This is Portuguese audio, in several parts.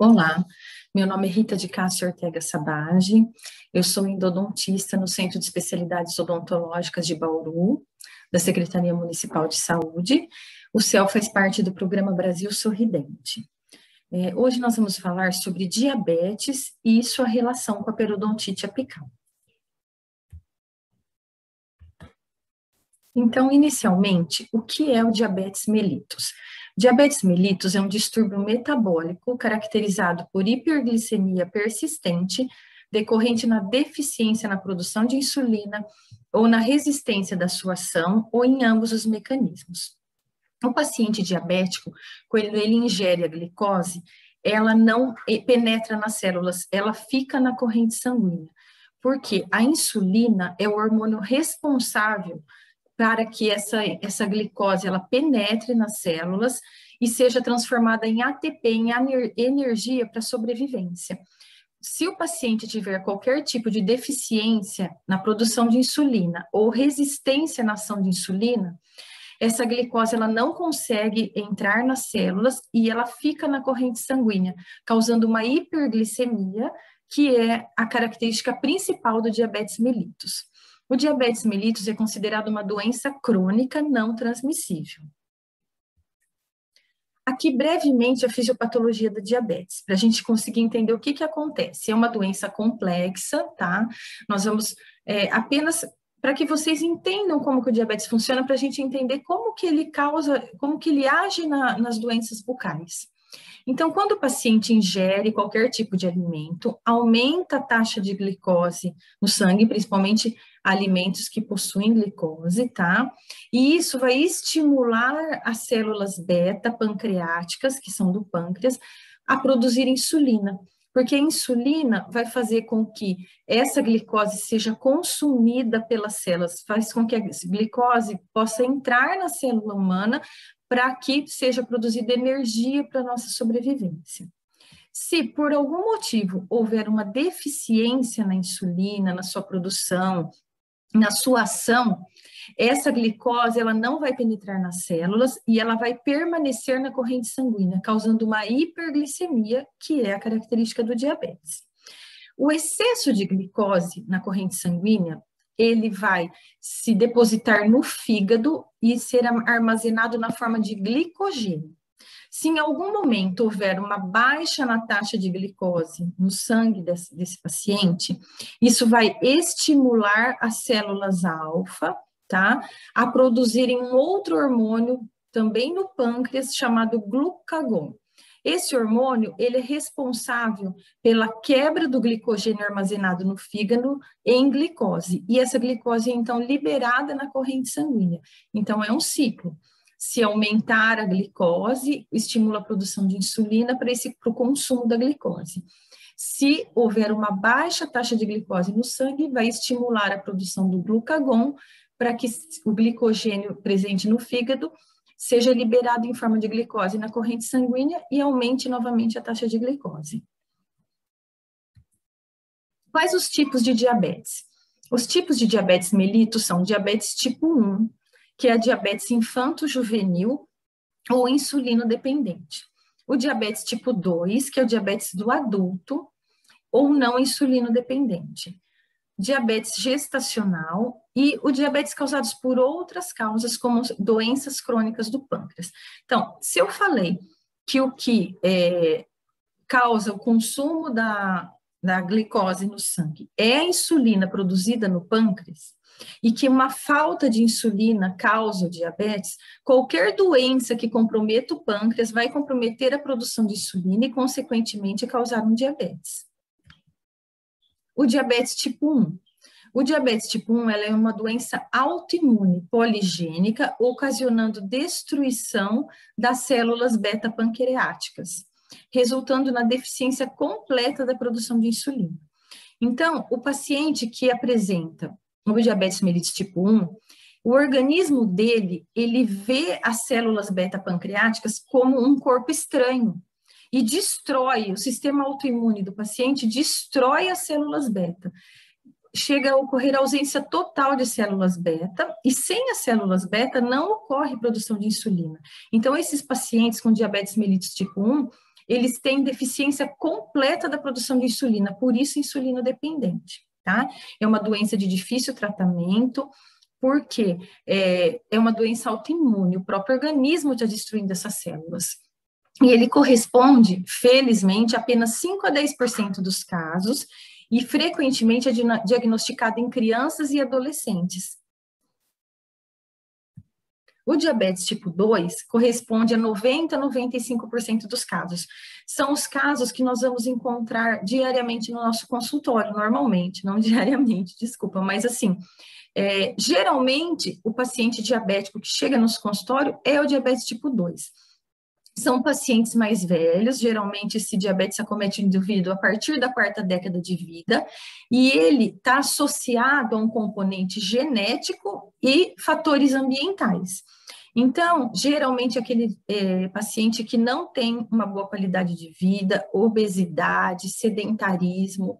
Olá, meu nome é Rita de Cássia Ortega Sabagi, eu sou endodontista no Centro de Especialidades Odontológicas de Bauru, da Secretaria Municipal de Saúde. O CEL faz parte do programa Brasil Sorridente. Hoje nós vamos falar sobre diabetes e sua relação com a periodontite apical. Então, inicialmente, o que é o diabetes mellitus? Diabetes mellitus é um distúrbio metabólico caracterizado por hiperglicemia persistente, decorrente na deficiência na produção de insulina ou na resistência da sua ação ou em ambos os mecanismos. O paciente diabético, quando ele ingere a glicose, ela não penetra nas células, ela fica na corrente sanguínea, porque a insulina é o hormônio responsável para que essa glicose ela penetre nas células e seja transformada em ATP, em energia para sobrevivência. Se o paciente tiver qualquer tipo de deficiência na produção de insulina ou resistência na ação de insulina, essa glicose ela não consegue entrar nas células e ela fica na corrente sanguínea, causando uma hiperglicemia, que é a característica principal do diabetes mellitus. O diabetes mellitus é considerado uma doença crônica não transmissível. Aqui, brevemente, a fisiopatologia da diabetes, para a gente conseguir entender o que acontece. É uma doença complexa, tá? Nós vamos apenas para que vocês entendam como que o diabetes funciona, para a gente entender como que ele causa, como que ele age nas doenças bucais. Então, quando o paciente ingere qualquer tipo de alimento, aumenta a taxa de glicose no sangue, principalmente alimentos que possuem glicose, tá? E isso vai estimular as células beta pancreáticas, que são do pâncreas, a produzir insulina, porque a insulina vai fazer com que essa glicose seja consumida pelas células, faz com que a glicose possa entrar na célula humana para que seja produzida energia para a nossa sobrevivência. Se por algum motivo houver uma deficiência na insulina, na sua produção, na sua ação, essa glicose ela não vai penetrar nas células e ela vai permanecer na corrente sanguínea, causando uma hiperglicemia, que é a característica do diabetes. O excesso de glicose na corrente sanguínea, ele vai se depositar no fígado e ser armazenado na forma de glicogênio. Se em algum momento houver uma baixa na taxa de glicose no sangue desse paciente, isso vai estimular as células alfa, tá, a produzirem um outro hormônio também no pâncreas chamado glucagon. Esse hormônio, ele é responsável pela quebra do glicogênio armazenado no fígado em glicose, e essa glicose é então liberada na corrente sanguínea. Então é um ciclo. Se aumentar a glicose, estimula a produção de insulina para o consumo da glicose. Se houver uma baixa taxa de glicose no sangue, vai estimular a produção do glucagon para que o glicogênio presente no fígado seja liberado em forma de glicose na corrente sanguínea e aumente novamente a taxa de glicose. Quais os tipos de diabetes? Os tipos de diabetes mellitus são diabetes tipo 1, que é a diabetes infanto-juvenil ou insulino-dependente. O diabetes tipo 2, que é o diabetes do adulto ou não insulino-dependente. Diabetes gestacional e o diabetes causados por outras causas, como doenças crônicas do pâncreas. Então, se eu falei que o que causa o consumo da glicose no sangue é a insulina produzida no pâncreas, e que uma falta de insulina causa o diabetes, qualquer doença que comprometa o pâncreas vai comprometer a produção de insulina e, consequentemente, causar um diabetes. O diabetes tipo 1. O diabetes tipo 1 ela é uma doença autoimune poligênica, ocasionando destruição das células beta-pancreáticas, resultando na deficiência completa da produção de insulina. Então, o paciente que apresenta o diabetes mellitus tipo 1, o organismo dele, ele vê as células beta-pancreáticas como um corpo estranho e destrói, o sistema autoimune do paciente destrói as células beta. Chega a ocorrer a ausência total de células beta, e sem as células beta não ocorre produção de insulina. Então, esses pacientes com diabetes mellitus tipo 1, eles têm deficiência completa da produção de insulina, por isso insulino dependente, tá? É uma doença de difícil tratamento, porque é uma doença autoimune, o próprio organismo está destruindo essas células. E ele corresponde, felizmente, a apenas 5 a 10% dos casos, e frequentemente é diagnosticado em crianças e adolescentes. O diabetes tipo 2 corresponde a 90 a 95% dos casos. São os casos que nós vamos encontrar diariamente no nosso consultório, normalmente, não diariamente, desculpa, mas assim, geralmente o paciente diabético que chega no nosso consultório é o diabetes tipo 2. São pacientes mais velhos, geralmente esse diabetes acomete o indivíduo a partir da 4ª década de vida, e ele está associado a um componente genético e fatores ambientais. Então, geralmente aquele paciente que não tem uma boa qualidade de vida, obesidade, sedentarismo,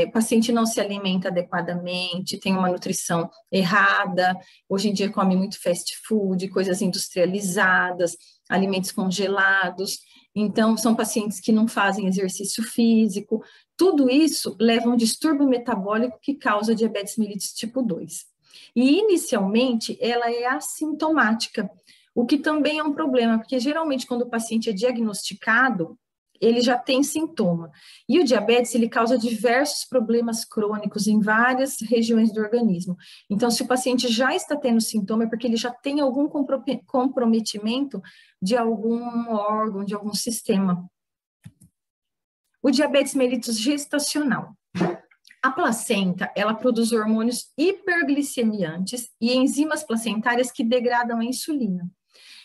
o paciente não se alimenta adequadamente, tem uma nutrição errada, hoje em dia come muito fast food, coisas industrializadas, alimentos congelados, então são pacientes que não fazem exercício físico, tudo isso leva a um distúrbio metabólico que causa diabetes mellitus tipo 2. E inicialmente ela é assintomática, o que também é um problema, porque geralmente quando o paciente é diagnosticado, ele já tem sintoma. E o diabetes, ele causa diversos problemas crônicos em várias regiões do organismo. Então, se o paciente já está tendo sintoma, é porque ele já tem algum comprometimento de algum órgão, de algum sistema. O diabetes mellitus gestacional. A placenta, ela produz hormônios hiperglicemiantes e enzimas placentárias que degradam a insulina.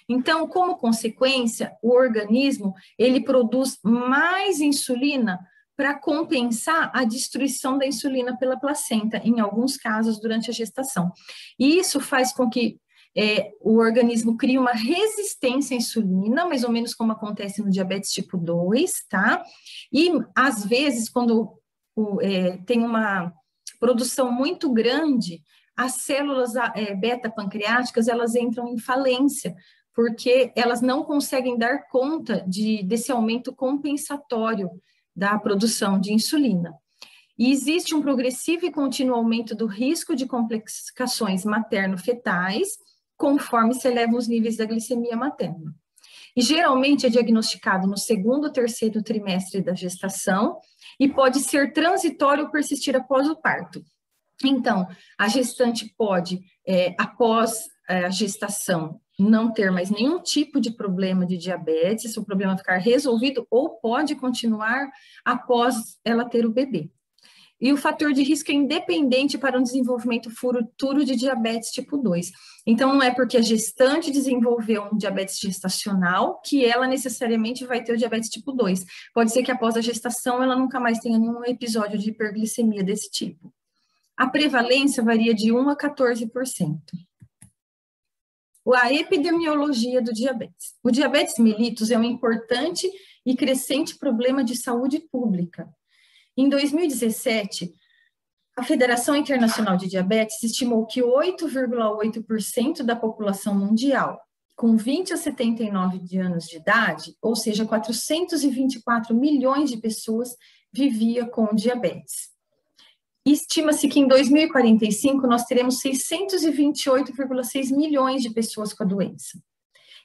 Então, como consequência, o organismo, ele produz mais insulina para compensar a destruição da insulina pela placenta, em alguns casos, durante a gestação. E isso faz com que o organismo crie uma resistência à insulina, mais ou menos como acontece no diabetes tipo 2, tá? E, às vezes, quando tem uma produção muito grande, as células beta-pancreáticas, elas entram em falência, porque elas não conseguem dar conta desse aumento compensatório da produção de insulina. E existe um progressivo e contínuo aumento do risco de complicações materno-fetais, conforme se elevam os níveis da glicemia materna. E geralmente é diagnosticado no 2º ou 3º trimestre da gestação e pode ser transitório ou persistir após o parto. Então, a gestante pode, após a gestação, não ter mais nenhum tipo de problema de diabetes, o problema ficar resolvido, ou pode continuar após ela ter o bebê. E o fator de risco é independente para um desenvolvimento futuro de diabetes tipo 2. Então, não é porque a gestante desenvolveu um diabetes gestacional que ela necessariamente vai ter o diabetes tipo 2. Pode ser que após a gestação ela nunca mais tenha nenhum episódio de hiperglicemia desse tipo. A prevalência varia de 1 a 14%. A epidemiologia do diabetes. O diabetes mellitus é um importante e crescente problema de saúde pública. Em 2017, a Federação Internacional de Diabetes estimou que 8,8% da população mundial, com 20 a 79 anos de idade, ou seja, 424 milhões de pessoas, vivia com diabetes. Estima-se que em 2045 nós teremos 628,6 milhões de pessoas com a doença.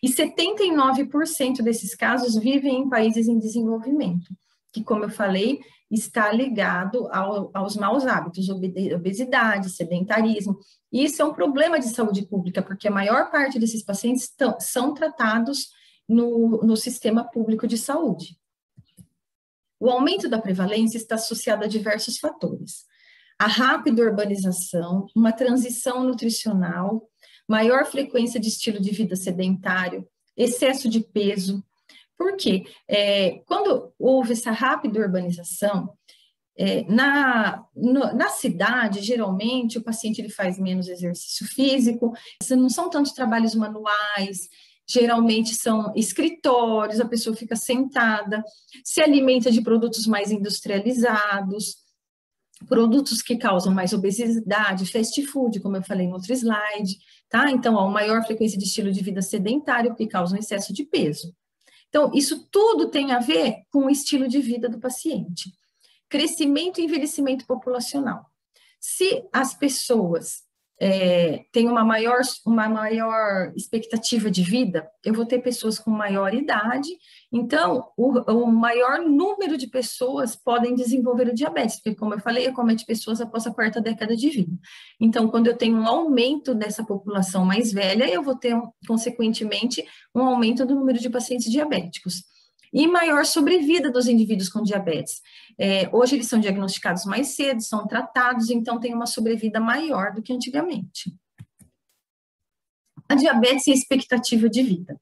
E 79% desses casos vivem em países em desenvolvimento, que, como eu falei, está ligado aos maus hábitos, obesidade, sedentarismo. E isso é um problema de saúde pública, porque a maior parte desses pacientes são tratados no sistema público de saúde. O aumento da prevalência está associado a diversos fatores. A rápida urbanização, uma transição nutricional, maior frequência de estilo de vida sedentário, excesso de peso. Por quê? Quando houve essa rápida urbanização, na cidade, geralmente, o paciente ele faz menos exercício físico, não são tantos trabalhos manuais, geralmente são escritórios, a pessoa fica sentada, se alimenta de produtos mais industrializados, produtos que causam mais obesidade, fast food, como eu falei no outro slide, tá? Então, uma maior frequência de estilo de vida sedentário que causa um excesso de peso. Então, isso tudo tem a ver com o estilo de vida do paciente. Crescimento e envelhecimento populacional. Se as pessoas têm uma maior expectativa de vida, eu vou ter pessoas com maior idade, então o maior número de pessoas podem desenvolver o diabetes, porque, como eu falei, acomete pessoas após a quarta década de vida. Então, quando eu tenho um aumento dessa população mais velha, eu vou ter, consequentemente, um aumento do número de pacientes diabéticos. E maior sobrevida dos indivíduos com diabetes. Hoje eles são diagnosticados mais cedo, são tratados, então tem uma sobrevida maior do que antigamente. A diabetes e a expectativa de vida.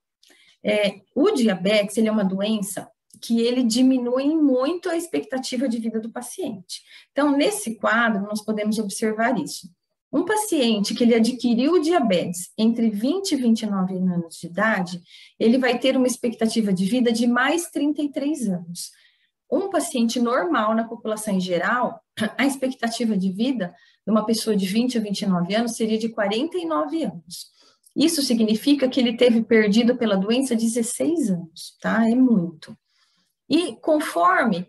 O diabetes, ele é uma doença que ele diminui muito a expectativa de vida do paciente. Então, nesse quadro, nós podemos observar isso. Um paciente que ele adquiriu o diabetes entre 20 e 29 anos de idade, ele vai ter uma expectativa de vida de mais 33 anos. Um paciente normal na população em geral, a expectativa de vida de uma pessoa de 20 a 29 anos seria de 49 anos. Isso significa que ele teve perdido pela doença 16 anos, tá? É muito. E conforme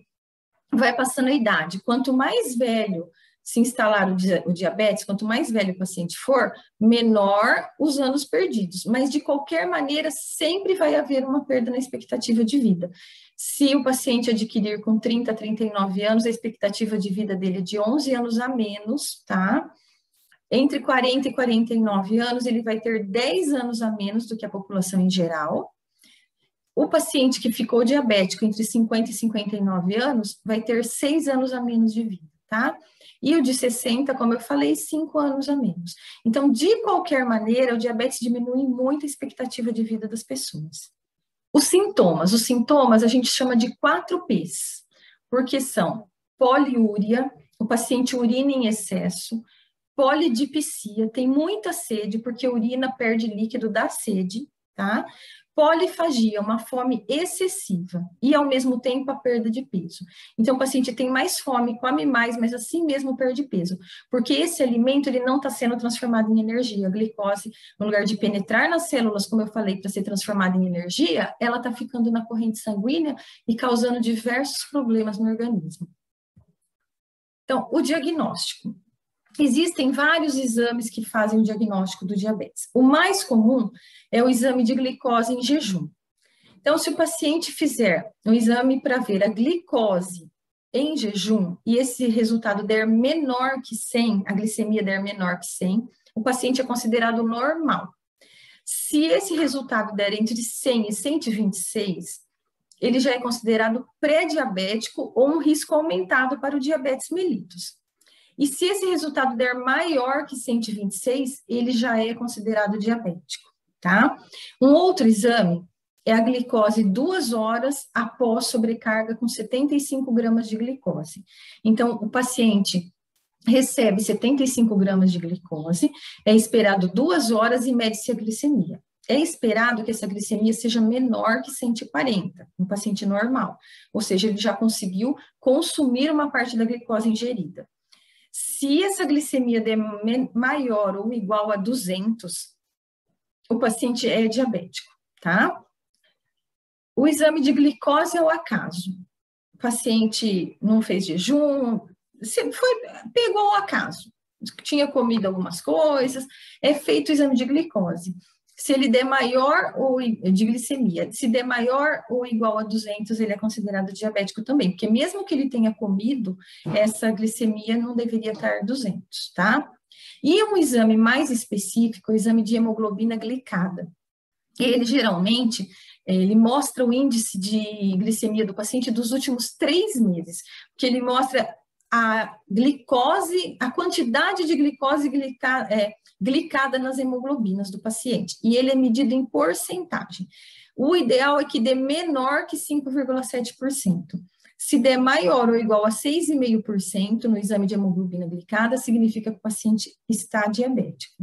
vai passando a idade, quanto mais velho se instalar o diabetes, quanto mais velho o paciente for, menor os anos perdidos. Mas, de qualquer maneira, sempre vai haver uma perda na expectativa de vida. Se o paciente adquirir com 30 a 39 anos, a expectativa de vida dele é de 11 anos a menos, tá? Entre 40 e 49 anos, ele vai ter 10 anos a menos do que a população em geral. O paciente que ficou diabético entre 50 e 59 anos vai ter 6 anos a menos de vida, tá? E o de 60, como eu falei, 5 anos a menos. Então, de qualquer maneira, o diabetes diminui muito a expectativa de vida das pessoas. Os sintomas a gente chama de 4 Ps, porque são poliúria, o paciente urina em excesso, polidipsia, tem muita sede, porque a urina perde líquido da sede, tá? Polifagia, uma fome excessiva e, ao mesmo tempo, a perda de peso. Então, o paciente tem mais fome, come mais, mas assim mesmo perde peso, porque esse alimento ele não está sendo transformado em energia. A glicose, no lugar de penetrar nas células, como eu falei, para ser transformada em energia, ela está ficando na corrente sanguínea e causando diversos problemas no organismo. Então, o diagnóstico. Existem vários exames que fazem o diagnóstico do diabetes. O mais comum é o exame de glicose em jejum. Então, se o paciente fizer um exame para ver a glicose em jejum e esse resultado der menor que 100, a glicemia der menor que 100, o paciente é considerado normal. Se esse resultado der entre 100 e 126, ele já é considerado pré-diabético ou um risco aumentado para o diabetes mellitus. E se esse resultado der maior que 126, ele já é considerado diabético, tá? Um outro exame é a glicose 2 horas após sobrecarga com 75 gramas de glicose. Então, o paciente recebe 75 gramas de glicose, é esperado 2 horas e mede-se a glicemia. É esperado que essa glicemia seja menor que 140, um paciente normal, ou seja, ele já conseguiu consumir uma parte da glicose ingerida. Se essa glicemia der maior ou igual a 200, o paciente é diabético, tá? O exame de glicose ao acaso. O paciente não fez jejum, pegou ao acaso, tinha comido algumas coisas, é feito o exame de glicose. Se ele der maior ou de glicemia, se der maior ou igual a 200, ele é considerado diabético também, porque mesmo que ele tenha comido, essa glicemia não deveria estar 200, tá? E um exame mais específico, o exame de hemoglobina glicada. Ele geralmente, ele mostra o índice de glicemia do paciente dos últimos 3 meses, porque ele mostra a glicose, a quantidade de glicose glicada nas hemoglobinas do paciente, e ele é medido em porcentagem. O ideal é que dê menor que 5,7%. Se der maior ou igual a 6,5% no exame de hemoglobina glicada, significa que o paciente está diabético.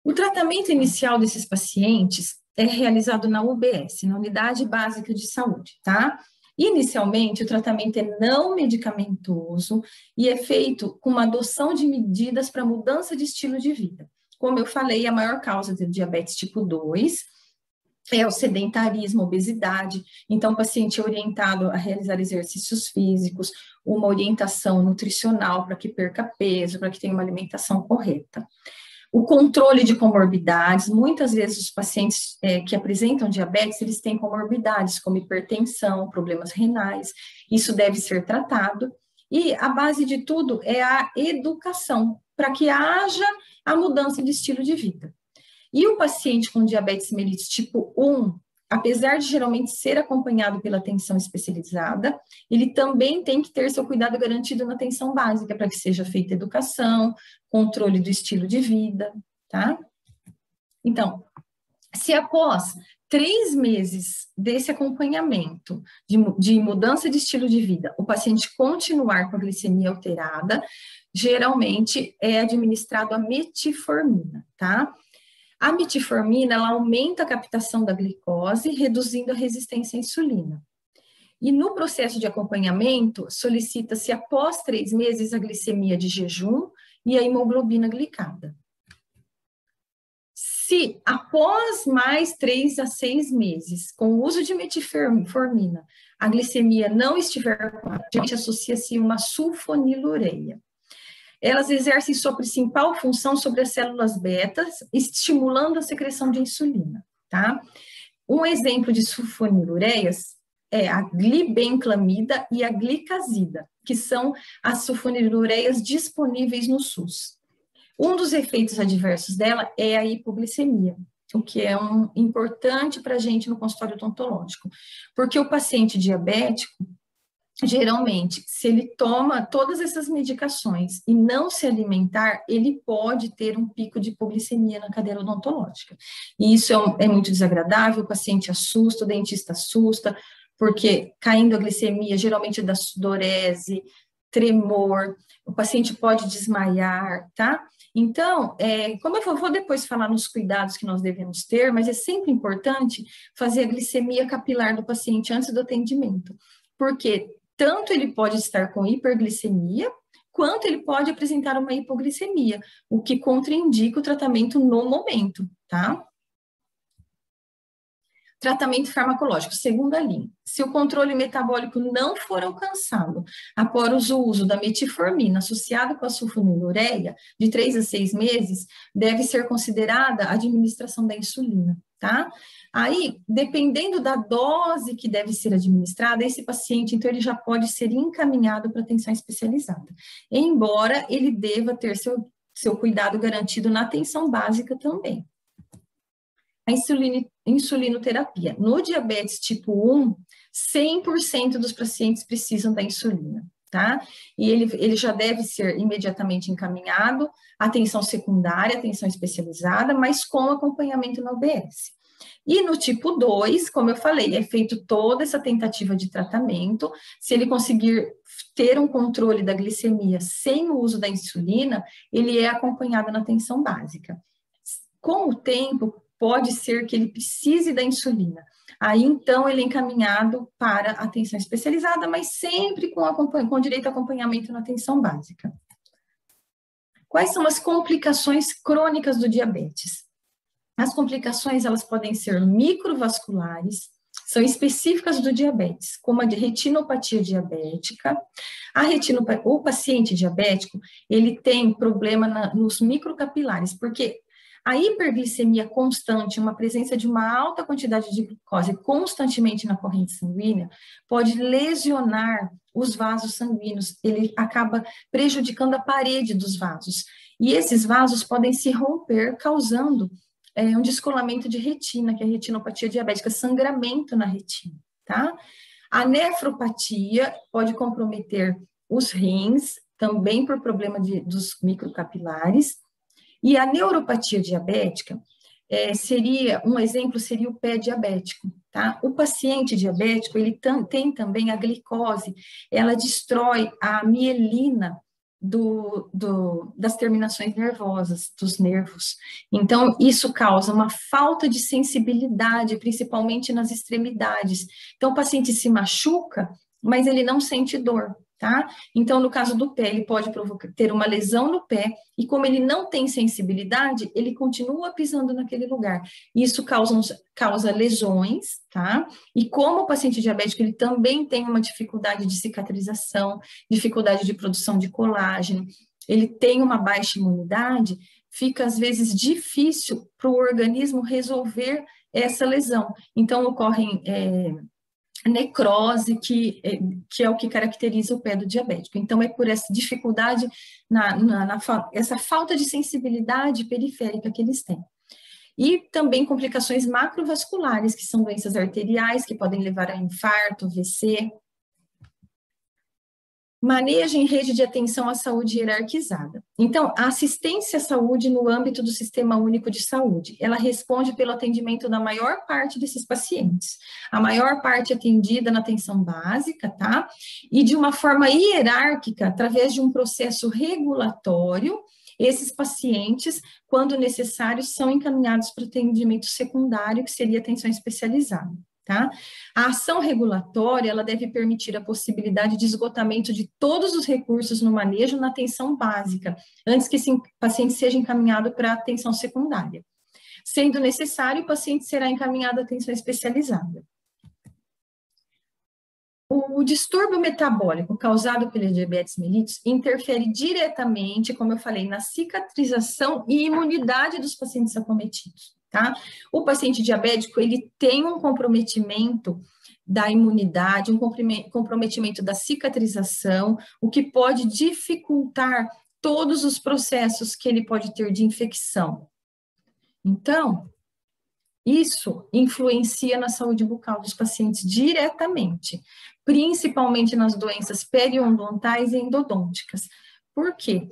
O tratamento inicial desses pacientes é realizado na UBS, na Unidade Básica de Saúde, tá? Inicialmente, o tratamento é não medicamentoso e é feito com uma adoção de medidas para mudança de estilo de vida. Como eu falei, a maior causa do diabetes tipo 2 é o sedentarismo, obesidade. Então, o paciente é orientado a realizar exercícios físicos, uma orientação nutricional para que perca peso, para que tenha uma alimentação correta. O controle de comorbidades, muitas vezes os pacientes que apresentam diabetes, eles têm comorbidades como hipertensão, problemas renais, isso deve ser tratado. E a base de tudo é a educação, para que haja a mudança de estilo de vida. E o paciente com diabetes mellitus tipo 1, apesar de geralmente ser acompanhado pela atenção especializada, ele também tem que ter seu cuidado garantido na atenção básica, para que seja feita educação, controle do estilo de vida, tá? Então, se após 3 meses desse acompanhamento de mudança de estilo de vida, o paciente continuar com a glicemia alterada, geralmente é administrado a metformina, tá? A metformina, ela aumenta a captação da glicose, reduzindo a resistência à insulina. E no processo de acompanhamento, solicita-se após 3 meses a glicemia de jejum e a hemoglobina glicada. Se após mais 3 a 6 meses, com o uso de metformina, a glicemia não estiver com a gente, associa-se uma sulfonilureia. Elas exercem sua principal função sobre as células betas, estimulando a secreção de insulina, tá? Um exemplo de sulfonilureias é a glibenclamida e a glicazida, que são as sulfonilureias disponíveis no SUS. Um dos efeitos adversos dela é a hipoglicemia, o que é importante para a gente no consultório odontológico, porque o paciente diabético, geralmente, se ele toma todas essas medicações e não se alimentar, ele pode ter um pico de hipoglicemia na cadeira odontológica. E isso é muito desagradável, o paciente assusta, o dentista assusta, porque caindo a glicemia, geralmente dá sudorese, tremor, o paciente pode desmaiar, tá? Então, como eu vou depois falar nos cuidados que nós devemos ter, mas é sempre importante fazer a glicemia capilar do paciente antes do atendimento, porque tanto ele pode estar com hiperglicemia, quanto ele pode apresentar uma hipoglicemia, o que contraindica o tratamento no momento, tá? Tratamento farmacológico, segunda linha. Se o controle metabólico não for alcançado após o uso da metformina associado com a sulfonilureia, de 3 a 6 meses, deve ser considerada a administração da insulina, tá? Aí, dependendo da dose que deve ser administrada, esse paciente, então, ele já pode ser encaminhado para atenção especializada, embora ele deva ter seu cuidado garantido na atenção básica também. A insulinoterapia. No diabetes tipo 1, 100% dos pacientes precisam da insulina, tá? E ele já deve ser imediatamente encaminhado, atenção secundária, atenção especializada, mas com acompanhamento na OBS. E no tipo 2, como eu falei, é feito toda essa tentativa de tratamento. Se ele conseguir ter um controle da glicemia sem o uso da insulina, ele é acompanhado na atenção básica. Com o tempo, pode ser que ele precise da insulina. Aí, então, ele é encaminhado para atenção especializada, mas sempre com direito a acompanhamento na atenção básica. Quais são as complicações crônicas do diabetes? As complicações, elas podem ser microvasculares, são específicas do diabetes, como a de retinopatia diabética. O paciente diabético, ele tem problema nos microcapilares, porque a hiperglicemia constante, uma presença de uma alta quantidade de glicose constantemente na corrente sanguínea, pode lesionar os vasos sanguíneos, ele acaba prejudicando a parede dos vasos. E esses vasos podem se romper, causando um descolamento de retina, que é a retinopatia diabética, sangramento na retina, tá? A nefropatia pode comprometer os rins, também por problema dos microcapilares. E a neuropatia diabética, um exemplo seria o pé diabético, tá? O paciente diabético, ele tem também a glicose, ela destrói a mielina das terminações nervosas, dos nervos. Então, isso causa uma falta de sensibilidade, principalmente nas extremidades. Então, o paciente se machuca, mas ele não sente dor, tá? Então, no caso do pé, ele pode ter uma lesão no pé, e como ele não tem sensibilidade, ele continua pisando naquele lugar. Isso causa lesões, tá? E como o paciente diabético, ele também tem uma dificuldade de cicatrização, dificuldade de produção de colágeno, ele tem uma baixa imunidade, fica às vezes difícil para o organismo resolver essa lesão. Então, ocorrem necrose, que é o que caracteriza o pé do diabético. Então, é por essa dificuldade, essa falta de sensibilidade periférica que eles têm. E também complicações macrovasculares, que são doenças arteriais, que podem levar a infarto, AVC. Manejo em rede de atenção à saúde hierarquizada. Então, a assistência à saúde no âmbito do Sistema Único de Saúde, ela responde pelo atendimento da maior parte desses pacientes. A maior parte atendida na atenção básica, tá? E de uma forma hierárquica, através de um processo regulatório, esses pacientes, quando necessário, são encaminhados para o atendimento secundário, que seria atenção especializada. Tá? A ação regulatória, ela deve permitir a possibilidade de esgotamento de todos os recursos no manejo na atenção básica, antes que esse paciente seja encaminhado para a atenção secundária. Sendo necessário, o paciente será encaminhado à atenção especializada. O distúrbio metabólico causado pela diabetes mellitus interfere diretamente, como eu falei, na cicatrização e imunidade dos pacientes acometidos. Tá? O paciente diabético, ele tem um comprometimento da imunidade, um comprometimento da cicatrização, o que pode dificultar todos os processos que ele pode ter de infecção. Então, isso influencia na saúde bucal dos pacientes diretamente, principalmente nas doenças periodontais e endodônticas. Por quê?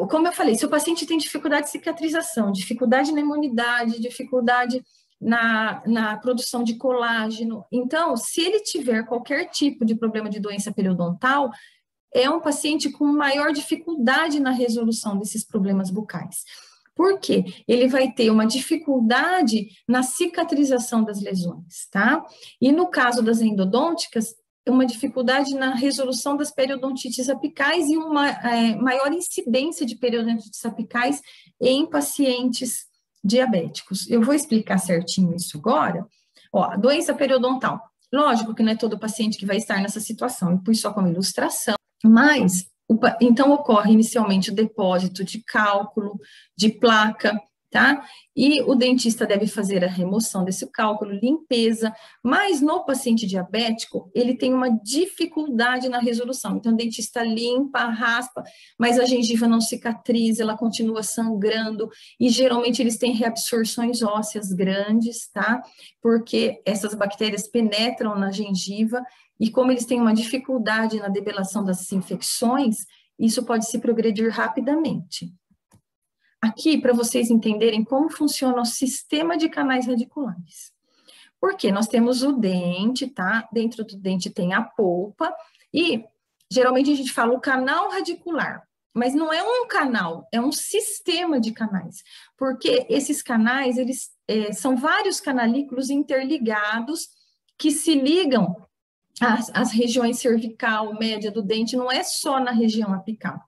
Como eu falei, se o paciente tem dificuldade de cicatrização, dificuldade na imunidade, dificuldade na produção de colágeno, então, se ele tiver qualquer tipo de problema de doença periodontal, é um paciente com maior dificuldade na resolução desses problemas bucais. Por quê? Ele vai ter uma dificuldade na cicatrização das lesões, tá? E no caso das endodônticas, uma dificuldade na resolução das periodontites apicais e uma maior incidência de periodontites apicais em pacientes diabéticos. Eu vou explicar certinho isso agora. Ó, doença periodontal. Lógico que não é todo paciente que vai estar nessa situação, eu pus só como ilustração, mas então ocorre inicialmente o depósito de cálculo, de placa, tá? E o dentista deve fazer a remoção desse cálculo, limpeza, mas no paciente diabético, ele tem uma dificuldade na resolução. Então, o dentista limpa, raspa, mas a gengiva não cicatriza, ela continua sangrando, e geralmente eles têm reabsorções ósseas grandes, tá? Porque essas bactérias penetram na gengiva, e como eles têm uma dificuldade na debelação das infecções, isso pode se progredir rapidamente. Aqui, para vocês entenderem como funciona o sistema de canais radiculares. Porque nós temos o dente, tá? Dentro do dente tem a polpa, e geralmente a gente fala o canal radicular, mas não é um canal, é um sistema de canais. Porque esses canais, eles são vários canalículos interligados que se ligam às regiões cervical, média do dente, não é só na região apical.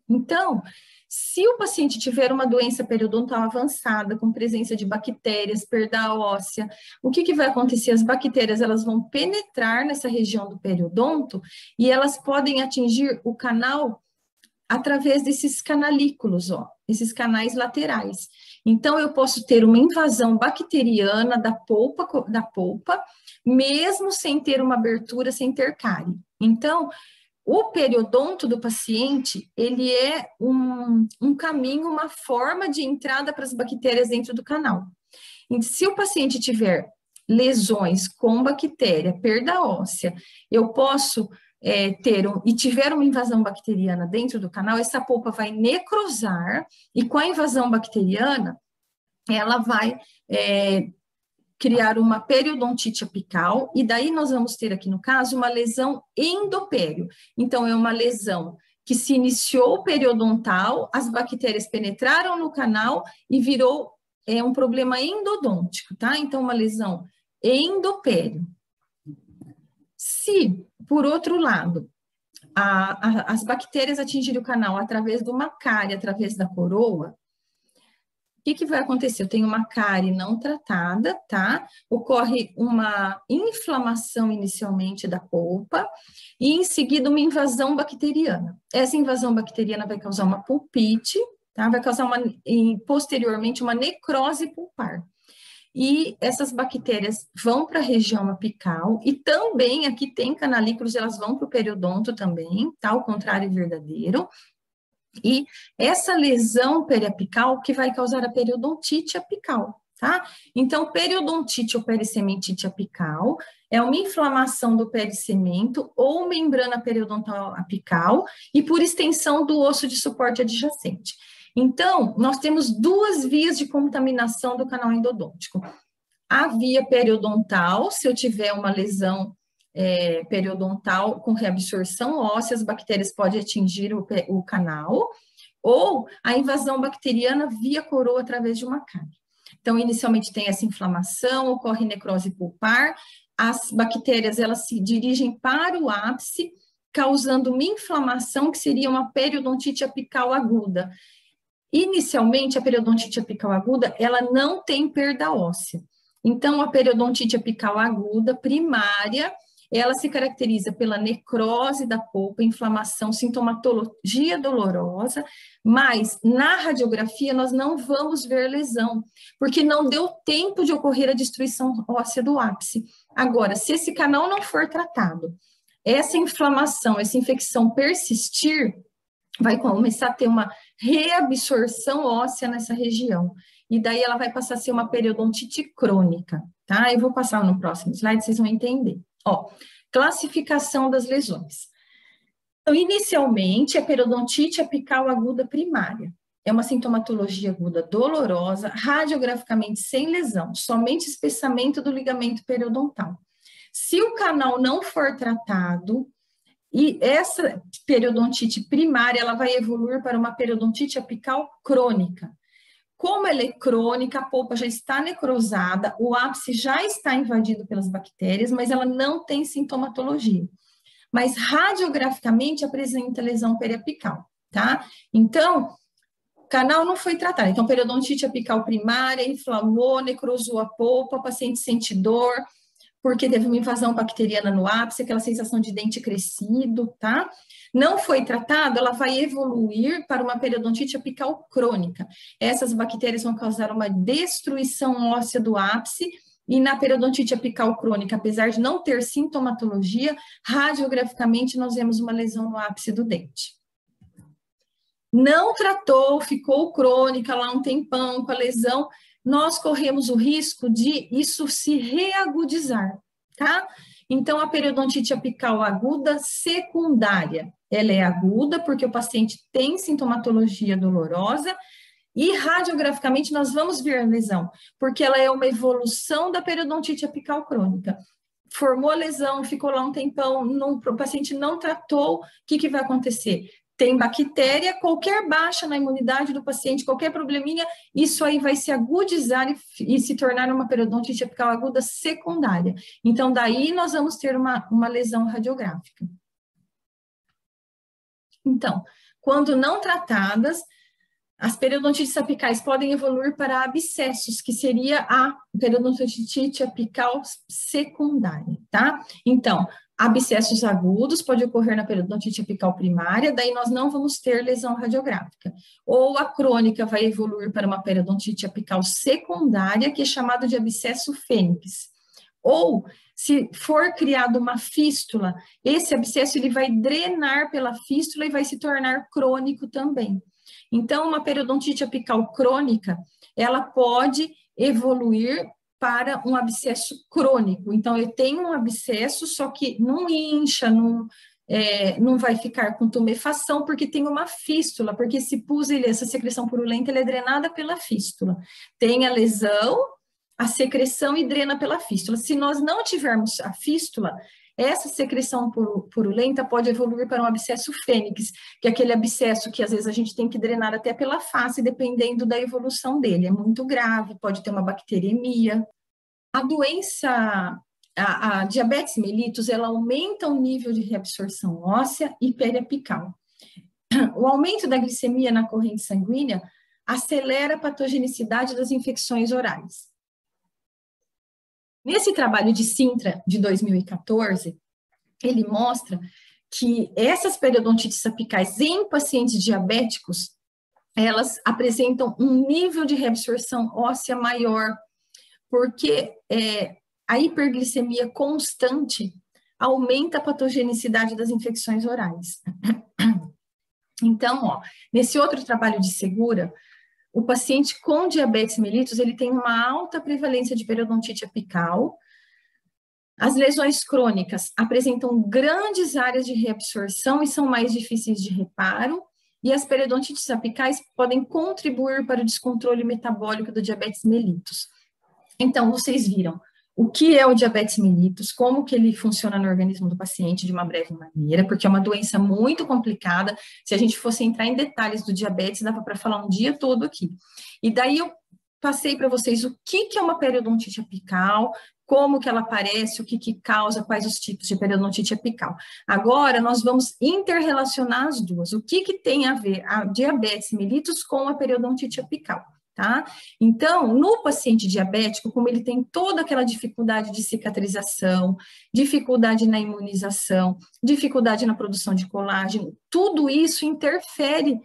Então, se o paciente tiver uma doença periodontal avançada, com presença de bactérias, perda óssea, o que vai acontecer? As bactérias, elas vão penetrar nessa região do periodonto e elas podem atingir o canal através desses canalículos, ó, esses canais laterais. Então, eu posso ter uma invasão bacteriana da polpa, mesmo sem ter uma abertura, sem ter cárie. Então, o periodonto do paciente, ele é um caminho, uma forma de entrada para as bactérias dentro do canal. E se o paciente tiver lesões com bactéria, perda óssea, eu posso tiver uma invasão bacteriana dentro do canal, essa polpa vai necrosar, e com a invasão bacteriana, ela vai criar uma periodontite apical, e daí nós vamos ter aqui, no caso, uma lesão endopério. Então, é uma lesão que se iniciou periodontal, as bactérias penetraram no canal e virou um problema endodôntico, tá? Então, uma lesão endopério. Se por outro lado, as bactérias atingirem o canal através de uma cárie, através da coroa, o que vai acontecer? Eu tenho uma cárie não tratada, tá? Ocorre uma inflamação inicialmente da polpa e em seguida uma invasão bacteriana. Essa invasão bacteriana vai causar uma pulpite, tá? Vai causar posteriormente uma necrose pulpar. E essas bactérias vão para a região apical e também aqui tem canalículos, elas vão para o periodonto também, tá? O contrário verdadeiro. E essa lesão periapical que vai causar a periodontite apical, tá? Então, periodontite ou pericementite apical é uma inflamação do pericemento ou membrana periodontal apical e por extensão do osso de suporte adjacente. Então, nós temos duas vias de contaminação do canal endodôntico. A via periodontal, se eu tiver uma lesão periodontal com reabsorção óssea, as bactérias podem atingir o canal, ou a invasão bacteriana via coroa através de uma cárie. Então, inicialmente tem essa inflamação, ocorre necrose pulpar, as bactérias elas se dirigem para o ápice, causando uma inflamação que seria uma periodontite apical aguda. Inicialmente, a periodontite apical aguda, ela não tem perda óssea. Então, a periodontite apical aguda primária, ela se caracteriza pela necrose da polpa, inflamação, sintomatologia dolorosa, mas na radiografia nós não vamos ver lesão, porque não deu tempo de ocorrer a destruição óssea do ápice. Agora, se esse canal não for tratado, essa inflamação, essa infecção persistir, vai começar a ter uma reabsorção óssea nessa região. E daí ela vai passar a ser uma periodontite crônica, tá? Eu vou passar no próximo slide, vocês vão entender. Ó, classificação das lesões. Então, inicialmente, a periodontite apical aguda primária. É uma sintomatologia aguda dolorosa, radiograficamente sem lesão, somente espessamento do ligamento periodontal. Se o canal não for tratado, e essa periodontite primária, ela vai evoluir para uma periodontite apical crônica. Como ela é crônica, a polpa já está necrosada, o ápice já está invadido pelas bactérias, mas ela não tem sintomatologia. Mas radiograficamente apresenta lesão periapical, tá? Então, o canal não foi tratado. Então, periodontite apical primária, inflamou, necrosou a polpa, o paciente sente dor, porque teve uma invasão bacteriana no ápice, aquela sensação de dente crescido, tá? Não foi tratado, ela vai evoluir para uma periodontite apical crônica. Essas bactérias vão causar uma destruição óssea do ápice, e na periodontite apical crônica, apesar de não ter sintomatologia, radiograficamente nós vemos uma lesão no ápice do dente. Não tratou, ficou crônica lá um tempão com a lesão, nós corremos o risco de isso se reagudizar, tá? Então, a periodontite apical aguda secundária, ela é aguda porque o paciente tem sintomatologia dolorosa e radiograficamente nós vamos ver a lesão, porque ela é uma evolução da periodontite apical crônica. Formou a lesão, ficou lá um tempão, o paciente não tratou, o que vai acontecer? Tem bactéria, qualquer baixa na imunidade do paciente, qualquer probleminha, isso aí vai se agudizar e se tornar uma periodontite apical aguda secundária. Então, daí nós vamos ter uma lesão radiográfica. Então, quando não tratadas, as periodontites apicais podem evoluir para abscessos, que seria a periodontite apical secundária, tá? Então, abscessos agudos pode ocorrer na periodontite apical primária, daí nós não vamos ter lesão radiográfica. Ou a crônica vai evoluir para uma periodontite apical secundária, que é chamado de abscesso fênix. Ou, se for criada uma fístula, esse abscesso ele vai drenar pela fístula e vai se tornar crônico também. Então, uma periodontite apical crônica, ela pode evoluir para um abscesso crônico. Então, eu tenho um abscesso, só que não incha, não vai ficar com tumefação, porque tem uma fístula, porque esse pus, essa secreção purulenta, ele é drenada pela fístula. Tem a lesão, a secreção e drena pela fístula. Se nós não tivermos a fístula, essa secreção purulenta pode evoluir para um abscesso fênix, que é aquele abscesso que às vezes a gente tem que drenar até pela face, dependendo da evolução dele. É muito grave, pode ter uma bacteremia. A doença a diabetes mellitus, ela aumenta o nível de reabsorção óssea e periapical. O aumento da glicemia na corrente sanguínea acelera a patogenicidade das infecções orais. Nesse trabalho de Sintra, de 2014, ele mostra que essas periodontites apicais em pacientes diabéticos, elas apresentam um nível de reabsorção óssea maior, porque a hiperglicemia constante aumenta a patogenicidade das infecções orais. Então, ó, nesse outro trabalho de Segura, o paciente com diabetes mellitus, ele tem uma alta prevalência de periodontite apical. As lesões crônicas apresentam grandes áreas de reabsorção e são mais difíceis de reparo, e as periodontites apicais podem contribuir para o descontrole metabólico do diabetes mellitus. Então, vocês viram o que é o diabetes mellitus, como que ele funciona no organismo do paciente de uma breve maneira, porque é uma doença muito complicada. Se a gente fosse entrar em detalhes do diabetes, dava para falar um dia todo aqui. E daí eu passei para vocês o que é uma periodontite apical, como que ela aparece, o que causa, quais os tipos de periodontite apical. Agora, nós vamos interrelacionar as duas. O que tem a ver a diabetes mellitus com a periodontite apical? Tá? Então, no paciente diabético, como ele tem toda aquela dificuldade de cicatrização, dificuldade na imunização, dificuldade na produção de colágeno, tudo isso interfere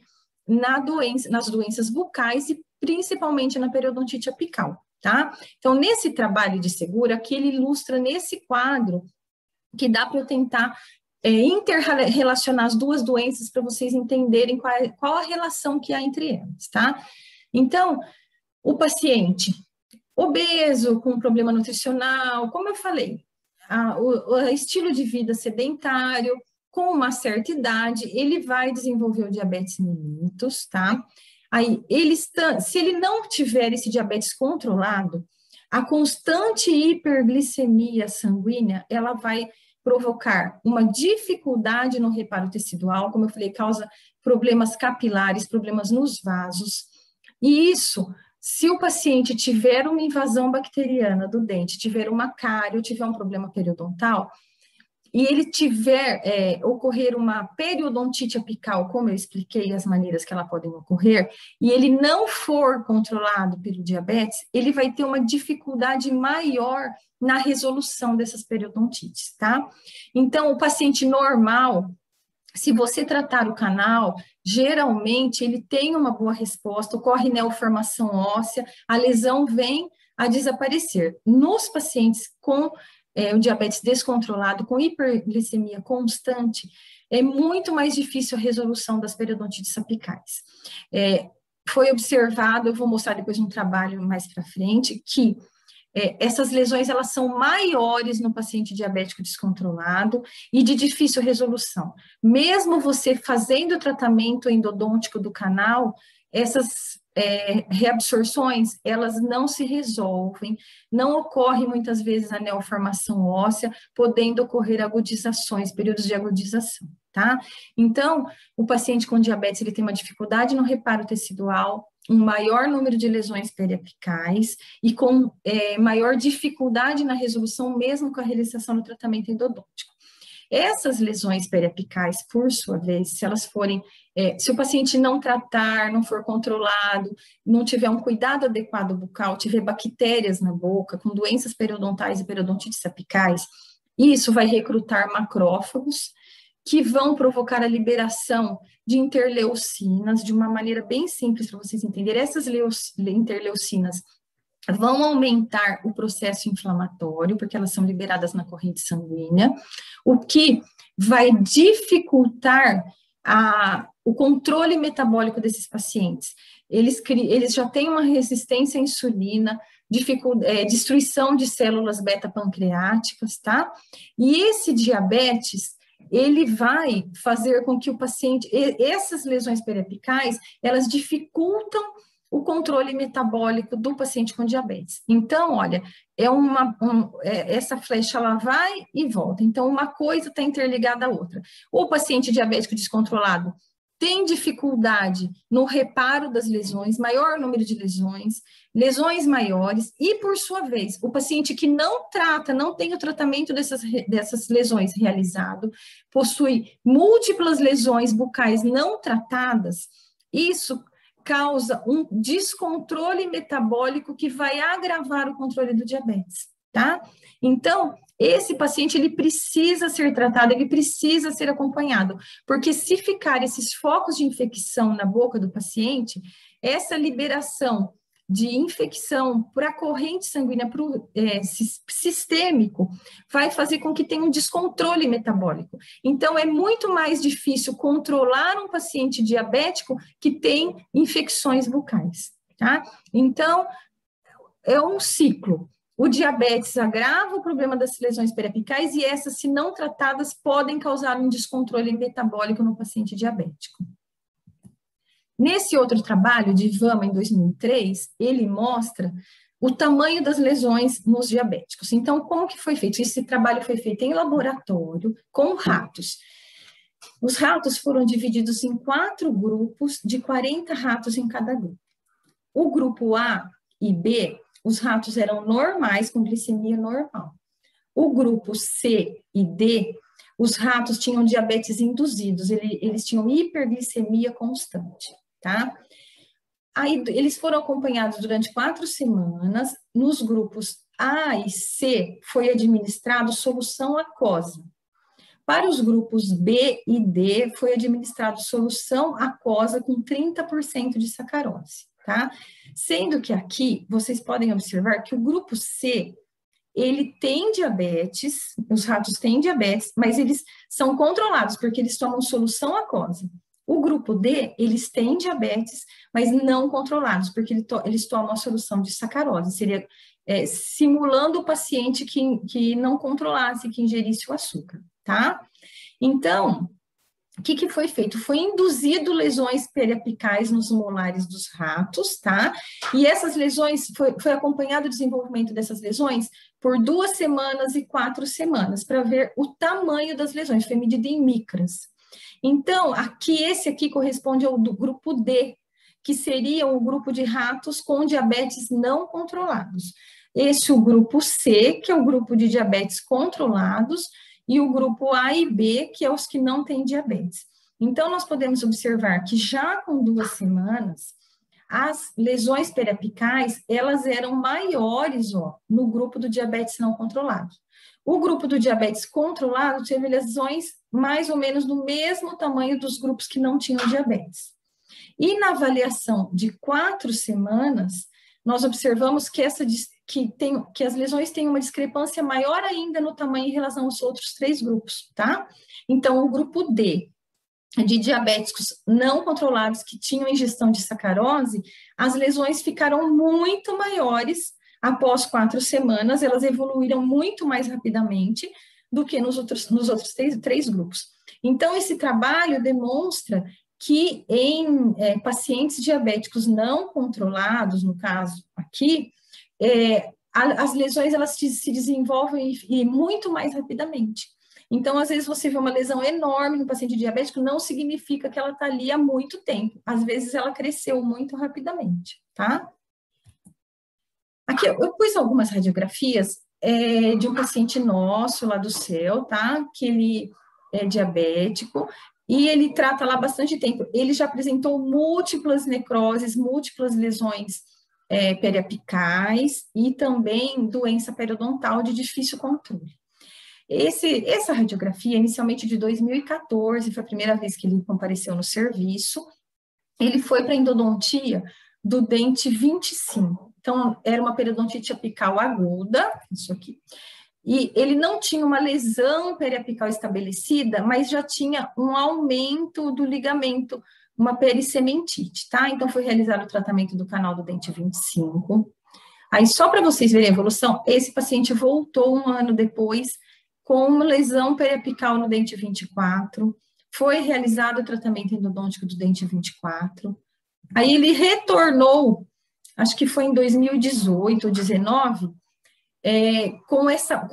nas doenças bucais e principalmente na periodontite apical, tá? Então, nesse trabalho de Segura, aqui ele ilustra nesse quadro que dá para eu tentar interrelacionar as duas doenças para vocês entenderem qual a relação que há entre elas, tá? Então, o obeso, com problema nutricional, como eu falei, o estilo de vida sedentário, com uma certa idade, ele vai desenvolver o diabetes mellitus, tá? Aí, se ele não tiver esse diabetes controlado, a constante hiperglicemia sanguínea, ela vai provocar uma dificuldade no reparo tecidual, como eu falei, causa problemas capilares, problemas nos vasos. E isso, se o paciente tiver uma invasão bacteriana do dente, tiver uma cárie ou tiver um problema periodontal, e ele ocorrer uma periodontite apical, como eu expliquei as maneiras que ela podem ocorrer, e ele não for controlado pelo diabetes, ele vai ter uma dificuldade maior na resolução dessas periodontites, tá? Então, o paciente normal, se você tratar o canal, geralmente ele tem uma boa resposta, ocorre neoformação óssea, a lesão vem a desaparecer. Nos pacientes com o diabetes descontrolado, com hiperglicemia constante, é muito mais difícil a resolução das periodontites apicais. Foi observado, eu vou mostrar depois um trabalho mais para frente, que essas lesões, elas são maiores no paciente diabético descontrolado e de difícil resolução. Mesmo você fazendo o tratamento endodôntico do canal, essas reabsorções, elas não se resolvem, não ocorre muitas vezes a neoformação óssea, podendo ocorrer agudizações, períodos de agudização, tá? Então, o paciente com diabetes, ele tem uma dificuldade no reparo tecidual, um maior número de lesões periapicais e com maior dificuldade na resolução, mesmo com a realização do tratamento endodôntico. Essas lesões periapicais, por sua vez, se elas forem, se o paciente não tratar, não for controlado, não tiver um cuidado adequado bucal, tiver bactérias na boca, com doenças periodontais e periodontites apicais, isso vai recrutar macrófagos, que vão provocar a liberação de interleucinas, de uma maneira bem simples para vocês entenderem. Essas interleucinas vão aumentar o processo inflamatório, porque elas são liberadas na corrente sanguínea, o que vai dificultar o controle metabólico desses pacientes. Eles já têm uma resistência à insulina, destruição de células beta-pancreáticas, tá? E esse diabetes, ele vai fazer com que o paciente, essas lesões periapicais, elas dificultam o controle metabólico do paciente com diabetes. Então, olha, essa flecha, ela vai e volta. Então, uma coisa está interligada à outra. O paciente diabético descontrolado tem dificuldade no reparo das lesões, maior número de lesões, lesões maiores, e, por sua vez, o paciente que não trata, não tem o tratamento dessas lesões realizado, possui múltiplas lesões bucais não tratadas, isso causa um descontrole metabólico que vai agravar o controle do diabetes, tá? Então, esse paciente, ele precisa ser tratado, ele precisa ser acompanhado, porque se ficar esses focos de infecção na boca do paciente, essa liberação de infecção para a corrente sanguínea sistêmico vai fazer com que tenha um descontrole metabólico. Então, é muito mais difícil controlar um paciente diabético que tem infecções bucais, tá? Então, é um ciclo. O diabetes agrava o problema das lesões periapicais e essas, se não tratadas, podem causar um descontrole metabólico no paciente diabético. Nesse outro trabalho de Vama, em 2003, ele mostra o tamanho das lesões nos diabéticos. Então, como que foi feito? Esse trabalho foi feito em laboratório com ratos. Os ratos foram divididos em 4 grupos, de 40 ratos em cada grupo. O grupo A e B, os ratos eram normais, com glicemia normal. O grupo C e D, os ratos tinham diabetes induzidos, eles tinham hiperglicemia constante, tá? Aí, eles foram acompanhados durante 4 semanas. Nos grupos A e C, foi administrado solução aquosa. Para os grupos B e D, foi administrado solução aquosa com 30% de sacarose, tá? Sendo que aqui, vocês podem observar que o grupo C, ele tem diabetes, os ratos têm diabetes, mas eles são controlados, porque eles tomam solução aquosa. O grupo D, eles têm diabetes, mas não controlados, porque eles tomam a solução de sacarose, seria simulando o paciente que não controlasse, que ingerisse o açúcar, tá? Então, o que foi feito? Foi induzido lesões periapicais nos molares dos ratos, tá? E essas lesões, foi acompanhado o desenvolvimento dessas lesões por 2 semanas e 4 semanas, para ver o tamanho das lesões, foi medido em micras. Então, esse aqui corresponde ao do grupo D, que seria o grupo de ratos com diabetes não controlados. Esse é o grupo C, que é o grupo de diabetes controlados, e o grupo A e B, que é os que não têm diabetes. Então, nós podemos observar que já com 2 semanas, as lesões periapicais, elas eram maiores, ó, no grupo do diabetes não controlado. O grupo do diabetes controlado teve lesões mais ou menos do mesmo tamanho dos grupos que não tinham diabetes. E na avaliação de 4 semanas, nós observamos que as lesões têm uma discrepância maior ainda no tamanho em relação aos outros 3 grupos, tá? Então, o grupo D, de diabéticos não controlados que tinham ingestão de sacarose, as lesões ficaram muito maiores após 4 semanas, elas evoluíram muito mais rapidamente do que nos outros 3 grupos. Então, esse trabalho demonstra que em pacientes diabéticos não controlados, no caso aqui, as lesões elas se desenvolvem muito mais rapidamente. Então, às vezes você vê uma lesão enorme no paciente diabético, não significa que ela está ali há muito tempo. Às vezes ela cresceu muito rapidamente, tá? Aqui eu pus algumas radiografias de um paciente nosso lá do CEL, tá? Que ele é diabético e ele trata lá há bastante tempo. Ele já apresentou múltiplas necroses, múltiplas lesões periapicais e também doença periodontal de difícil controle. Essa radiografia, inicialmente de 2014, foi a primeira vez que ele compareceu no serviço. Ele foi para endodontia do dente 25. Então, era uma periodontite apical aguda, isso aqui. E ele não tinha uma lesão periapical estabelecida, mas já tinha um aumento do ligamento, uma pericementite, tá? Então, foi realizado o tratamento do canal do dente 25. Aí, só para vocês verem a evolução, esse paciente voltou 1 ano depois com uma lesão periapical no dente 24. Foi realizado o tratamento endodôntico do dente 24. Aí, ele retornou, acho que foi em 2018 ou 2019, com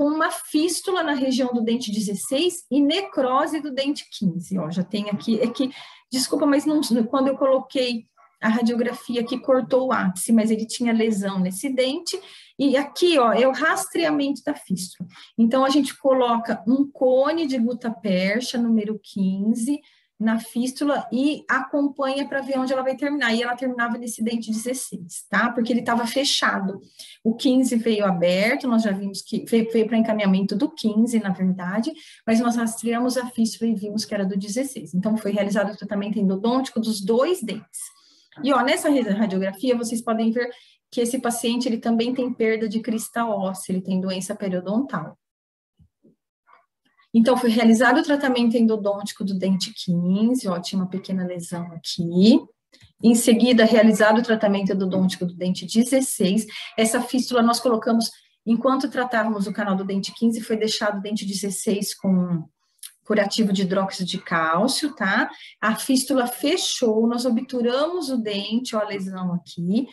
uma fístula na região do dente 16 e necrose do dente 15. Ó, já tem aqui, desculpa, mas não, quando eu coloquei a radiografia aqui, cortou o ápice, mas ele tinha lesão nesse dente, e aqui, ó, é o rastreamento da fístula. Então, a gente coloca um cone de gutta-percha, número 15, na fístula e acompanha para ver onde ela vai terminar. E ela terminava nesse dente 16, tá? Porque ele estava fechado. O 15 veio aberto, nós já vimos que veio para encaminhamento do 15, na verdade, mas nós rastreamos a fístula e vimos que era do 16. Então, foi realizado o tratamento endodôntico dos 2 dentes. E, ó, nessa radiografia, vocês podem ver que esse paciente, ele também tem perda de crista óssea, ele tem doença periodontal. Então, foi realizado o tratamento endodôntico do dente 15, ó, tinha uma pequena lesão aqui. Em seguida, realizado o tratamento endodôntico do dente 16. Essa fístula nós colocamos, enquanto tratávamos o canal do dente 15, foi deixado o dente 16 com curativo de hidróxido de cálcio, tá? A fístula fechou, nós obturamos o dente, ó, a lesão aqui.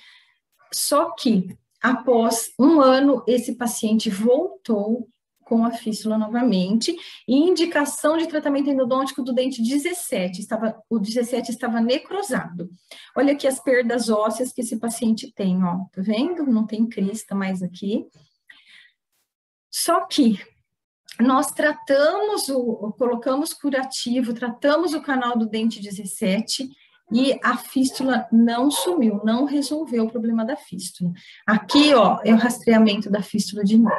Só que, após 1 ano, esse paciente voltou com a fístula novamente, e indicação de tratamento endodôntico do dente 17, o 17 estava necrosado. Olha aqui as perdas ósseas que esse paciente tem, ó, tá vendo? Não tem crista mais aqui. Só que nós colocamos curativo, tratamos o canal do dente 17, e a fístula não sumiu, não resolveu o problema da fístula. Aqui, ó, é o rastreamento da fístula de novo.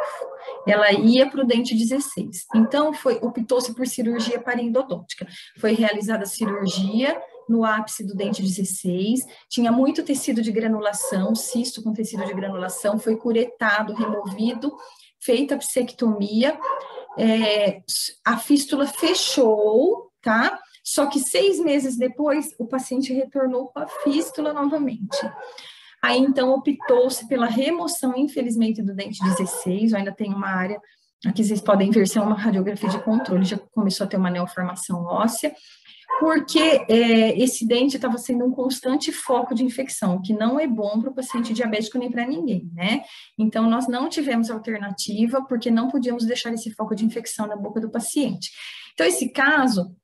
Ela ia para o dente 16. Então, optou-se por cirurgia parendodôntica. Foi realizada a cirurgia no ápice do dente 16, tinha muito tecido de granulação, cisto com tecido de granulação, foi curetado, removido, feita a psectomia, a fístula fechou, tá? Só que 6 meses depois, o paciente retornou com a fístula novamente. Aí, então, optou-se pela remoção, infelizmente, do dente 16, ainda tem uma área, aqui vocês podem ver se é uma radiografia de controle, já começou a ter uma neoformação óssea, porque esse dente estava sendo um constante foco de infecção, o que não é bom para o paciente diabético nem para ninguém, né? Então, nós não tivemos alternativa, porque não podíamos deixar esse foco de infecção na boca do paciente. Então, esse caso,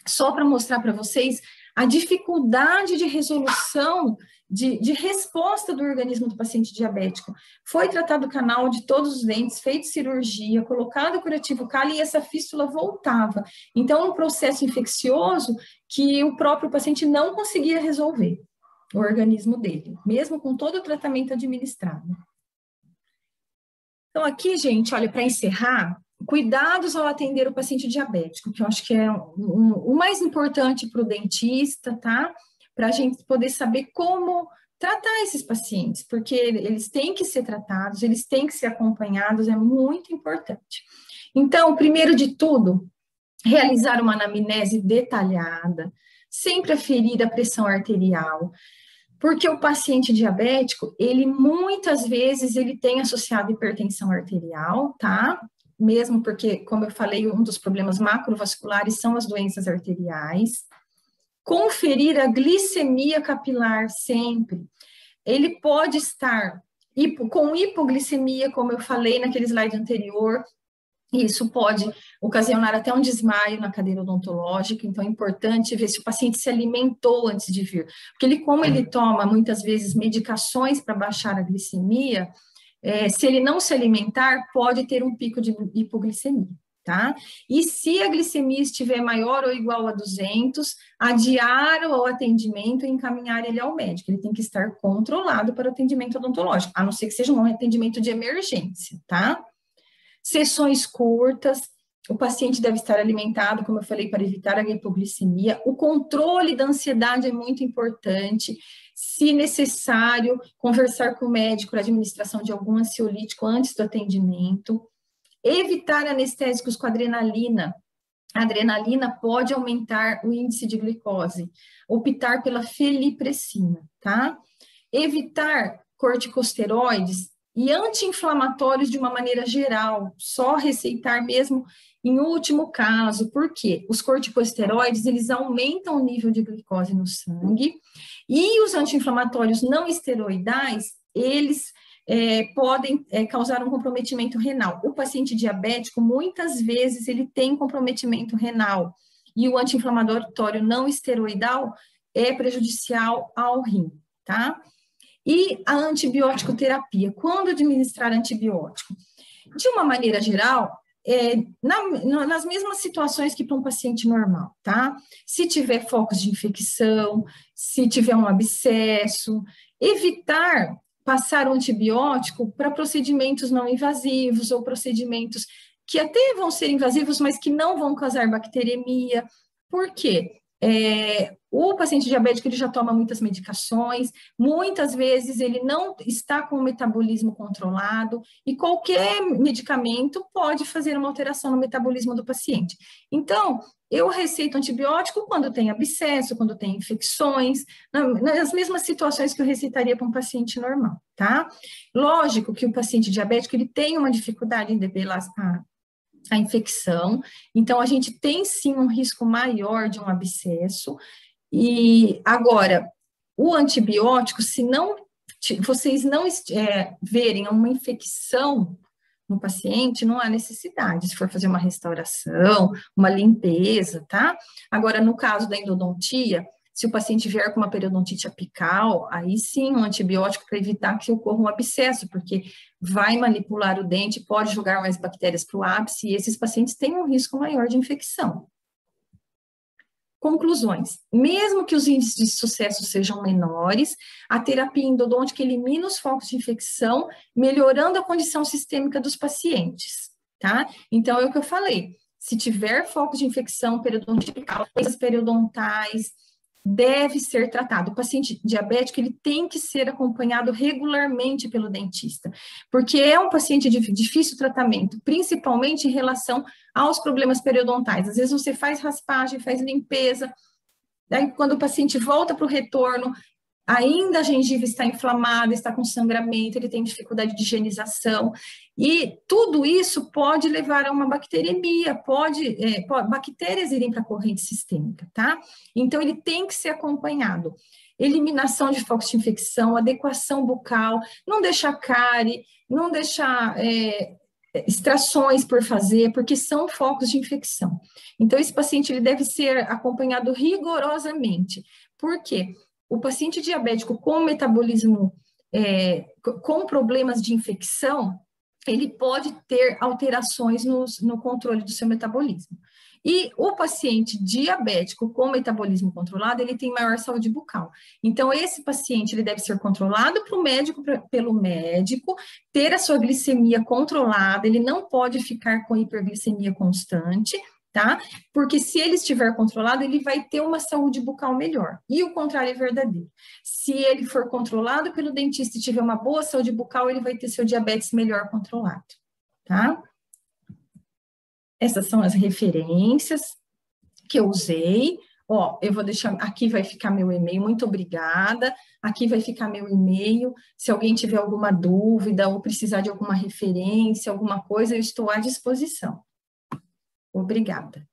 só para mostrar para vocês a dificuldade de resolução, de resposta do organismo do paciente diabético. Foi tratado o canal de todos os dentes, feito cirurgia, colocado curativo cálie e essa fístula voltava. Então, um processo infeccioso que o próprio paciente não conseguia resolver, o organismo dele, mesmo com todo o tratamento administrado. Então, aqui, gente, olha, para encerrar, cuidados ao atender o paciente diabético, que eu acho que é o mais importante para o dentista, tá? Para a gente poder saber como tratar esses pacientes, porque eles têm que ser tratados, eles têm que ser acompanhados, é muito importante. Então, primeiro de tudo, realizar uma anamnese detalhada, sempre aferir a pressão arterial, porque o paciente diabético, ele muitas vezes ele tem associado hipertensão arterial, tá? Mesmo porque, como eu falei, um dos problemas macrovasculares são as doenças arteriais. Conferir a glicemia capilar sempre. Ele pode estar com hipoglicemia, como eu falei naquele slide anterior, isso pode ocasionar até um desmaio na cadeira odontológica, então é importante ver se o paciente se alimentou antes de vir. Porque como ele toma, muitas vezes, medicações para baixar a glicemia, se ele não se alimentar, pode ter um pico de hipoglicemia, tá? E se a glicemia estiver maior ou igual a 200, adiar o atendimento e encaminhar ele ao médico. Ele tem que estar controlado para o atendimento odontológico, a não ser que seja um atendimento de emergência, tá? Sessões curtas, o paciente deve estar alimentado, como eu falei, para evitar a hipoglicemia. O controle da ansiedade é muito importante. Se necessário, conversar com o médico para administração de algum ansiolítico antes do atendimento. Evitar anestésicos com adrenalina. A adrenalina pode aumentar o índice de glicose. Optar pela felipressina, tá? Evitar corticosteroides e anti-inflamatórios de uma maneira geral, só receitar mesmo em último caso, porque os corticosteroides, eles aumentam o nível de glicose no sangue, e os anti-inflamatórios não esteroidais, eles podem causar um comprometimento renal. O paciente diabético, muitas vezes, ele tem comprometimento renal, e o anti-inflamatório não esteroidal é prejudicial ao rim, tá? E a antibiótico terapia, quando administrar antibiótico? De uma maneira geral, nas mesmas situações que para um paciente normal, tá? Se tiver focos de infecção, se tiver um abscesso, evitar passar o antibiótico para procedimentos não invasivos ou procedimentos que até vão ser invasivos, mas que não vão causar bacteremia. Por quê? O paciente diabético ele já toma muitas medicações, muitas vezes ele não está com o metabolismo controlado e qualquer medicamento pode fazer uma alteração no metabolismo do paciente. Então, eu receito antibiótico quando tem abscesso, quando tem infecções, nas mesmas situações que eu receitaria para um paciente normal, tá? Lógico que o paciente diabético ele tem uma dificuldade em debelar a infecção, então a gente tem sim um risco maior de um abscesso. E agora, o antibiótico, se não vocês não verem uma infecção no paciente, não há necessidade, se for fazer uma restauração, uma limpeza, tá? Agora, no caso da endodontia, se o paciente vier com uma periodontite apical, aí sim um antibiótico para evitar que ocorra um abscesso, porque vai manipular o dente, pode jogar mais bactérias para o ápice, e esses pacientes têm um risco maior de infecção. Conclusões. Mesmo que os índices de sucesso sejam menores, a terapia endodôntica elimina os focos de infecção, melhorando a condição sistêmica dos pacientes, tá? Então, é o que eu falei. Se tiver focos de infecção, periodontite apical, doenças periodontais, deve ser tratado. O paciente diabético, ele tem que ser acompanhado regularmente pelo dentista, porque é um paciente de difícil tratamento, principalmente em relação aos problemas periodontais. Às vezes você faz raspagem, faz limpeza, daí quando o paciente volta para o retorno, ainda a gengiva está inflamada, está com sangramento, ele tem dificuldade de higienização, e tudo isso pode levar a uma bacteremia, pode bactérias irem para a corrente sistêmica, tá? Então, ele tem que ser acompanhado. Eliminação de focos de infecção, adequação bucal, não deixar cárie, não deixar extrações por fazer, porque são focos de infecção. Então, esse paciente ele deve ser acompanhado rigorosamente. Por quê? O paciente diabético com metabolismo, com problemas de infecção, ele pode ter alterações no controle do seu metabolismo. E o paciente diabético com metabolismo controlado, ele tem maior saúde bucal. Então, esse paciente, ele deve ser controlado pelo médico, ter a sua glicemia controlada, ele não pode ficar com hiperglicemia constante, tá? Porque se ele estiver controlado, ele vai ter uma saúde bucal melhor. E o contrário é verdadeiro. Se ele for controlado pelo dentista e tiver uma boa saúde bucal, ele vai ter seu diabetes melhor controlado, tá? Essas são as referências que eu usei. Ó, eu vou deixar, aqui vai ficar meu e-mail, muito obrigada. Aqui vai ficar meu e-mail. Se alguém tiver alguma dúvida ou precisar de alguma referência, alguma coisa, eu estou à disposição. Obrigada.